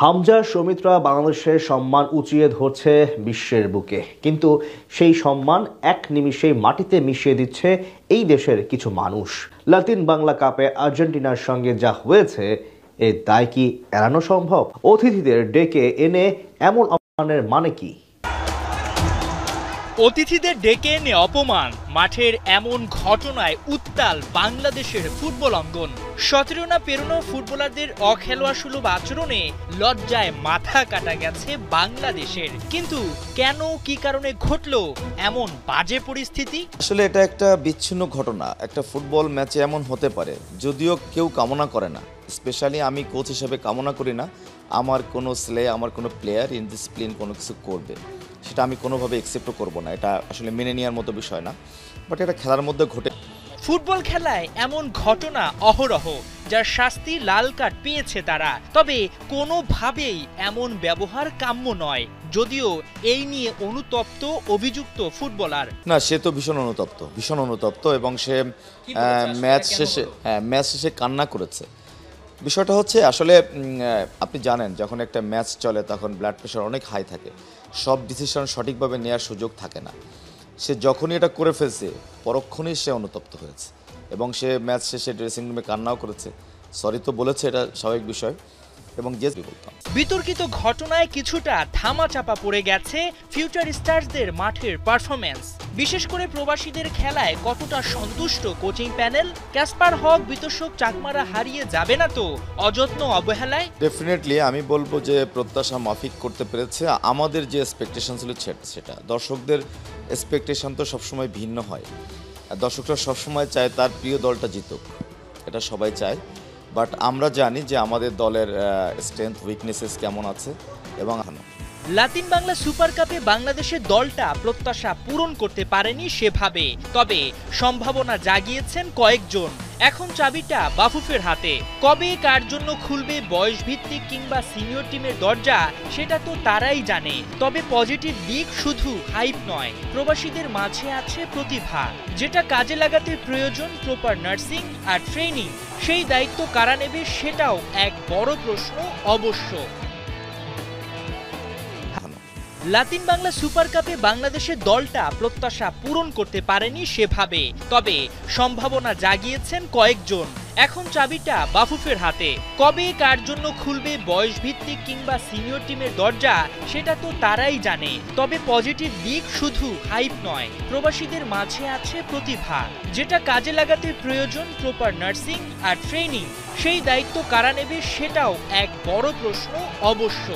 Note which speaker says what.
Speaker 1: হামজা সৌমিত্রা বাংলাদেশের সম্মান উঁচিয়ে ধরছে বিশ্বের বুকে, কিন্তু সেই সম্মান এক নিমিষেই মাটিতে মিশিয়ে দিচ্ছে এই দেশের কিছু মানুষ। লাতিন বাংলা কাপে আর্জেন্টিনার সঙ্গে যা হয়েছে, এর দায় কি এড়ানো সম্ভব? অতিথিদের ডেকে এনে এমন অপমানের মানে কি?
Speaker 2: অতিথিদের ডেকে এনে অপমান, মাঠের এমন ঘটনায় উত্তাল বাংলাদেশের ফুটবল অঙ্গন। 17 না পেরোনো ফুটবলারদের অখেলোয়াড়সুলভ আচরণে লজ্জায় মাথা কাটা গেছে বাংলাদেশের। কিন্তু কেন, কি কারণে ঘটলো এমন বাজে পরিস্থিতি?
Speaker 3: আসলে এটা একটা বিচ্ছিন্ন ঘটনা। একটা ফুটবল ম্যাচে এমন হতে পারে, যদিও কেউ কামনা করে না। স্পেশালি আমি কোচ হিসেবে কামনা করি না আমার কোনো ছেলে, আমার কোনো প্লেয়ার ইনডিসিপ্লিন কোনো কিছু করবে। সেটা আমি কোনোভাবে অ্যাকসেপ্টও করব না। এটা আসলে মেনে নেওয়ার মতো বিষয় না, বাট এটা খেলার মধ্যে ঘটে।
Speaker 2: ফুটবল খেলায় এমন ঘটনা অহরহ, যার শাস্তি লাল কার্ড পেয়েছে তারা। তবে কোনোভাবেই এমন ব্যবহার কাম্য নয়, যদিও এই নিয়ে অনুতপ্ত অভিযুক্ত ফুটবলার।
Speaker 3: না, সে তো ভীষণ অনুতপ্ত এবং সে ম্যাচ শেষে কান্না করেছে। বিষয়টা হচ্ছে আসলে আপনি জানেন, যখন একটা ম্যাচ চলে তখন ব্লাড প্রেশার অনেক হাই থাকে, সব ডিসিশন সঠিকভাবে নেওয়ার সুযোগ থাকে না। সে যখনই এটা করে ফেলছে, পরক্ষণেই সে অনুতপ্ত হয়েছে এবং সে ম্যাচ শেষে ড্রেসিং রুমে কান্নাও করেছে, সরি তো বলেছে, এটা স্বাভাবিক বিষয়। এবং
Speaker 2: বিতর্কিত ঘটনায় কিছুটা ধামাচাপা পড়ে গেছে ফিউচার স্টারসদের মাঠের পারফরম্যান্স। বিশেষ করে প্রবাসীদের খেলায় কতটা সন্তুষ্ট কোচিং প্যানেল? ক্যাসপার হক বিতর্ষক চাকমারা হারিয়ে যাবে না তো অযত্ন অবহেলায়?
Speaker 3: ডেফিনেটলি আমি বলবো যে প্রত্যাশা মাফিক করতে পেরেছে। আমাদের যে এক্সপেকটেশন ছিল সেটা, দর্শকদের এক্সপেকটেশন তো সবসময় ভিন্ন হয়। দর্শকরা সবসময় চায় তার প্রিয় দলটা জিতুক, এটা সবাই চায়। বাট আমরা জানি যে আমাদের দলের স্ট্রেংথ উইকনেসেস কেমন আছে। এবং
Speaker 2: লাতিন বাংলা সুপার কাপে বাংলাদেশের দলটা প্রত্যাশা পূরণ করতে পারেনি সেভাবে। তবে সম্ভাবনা জাগিয়েছেন কয়েকজন। এখন চাবিটা বাফুফের হাতে। কবে কার জন্য খুলবে বয়স ভিত্তিক কিংবা সিনিয়র টিমের দরজা, সেটা তো তারাই জানে। তবে পজিটিভ দিক শুধু হাইপ নয়, প্রবাসীদের মাঝে আছে প্রতিভা, যেটা কাজে লাগাতে প্রয়োজন প্রপার নার্সিং আর ট্রেনিং। সেই দায়িত্ব কারা নেবে, সেটাও এক বড় প্রশ্ন অবশ্য। লাতিন বাংলা সুপার কাপে বাংলাদেশের দলটা প্রত্যাশা পূরণ করতে পারেনি সেভাবে। তবে সম্ভাবনা জাগিয়েছেন কয়েকজন। এখন চাবিটা বাফুফের হাতে। কবে কার জন্য খুলবে বয়স ভিত্তিক কিংবা সিনিয়র টিমের দরজা, সেটা তো তারাই জানে। তবে পজিটিভ দিক শুধু হাইপ নয়, প্রবাসীদের মাঝে আছে প্রতিভা, যেটা কাজে লাগাতে প্রয়োজন প্রপার নার্সিং আর ট্রেনিং। সেই দায়িত্ব কারা নেবে, সেটাও এক বড় প্রশ্ন অবশ্য।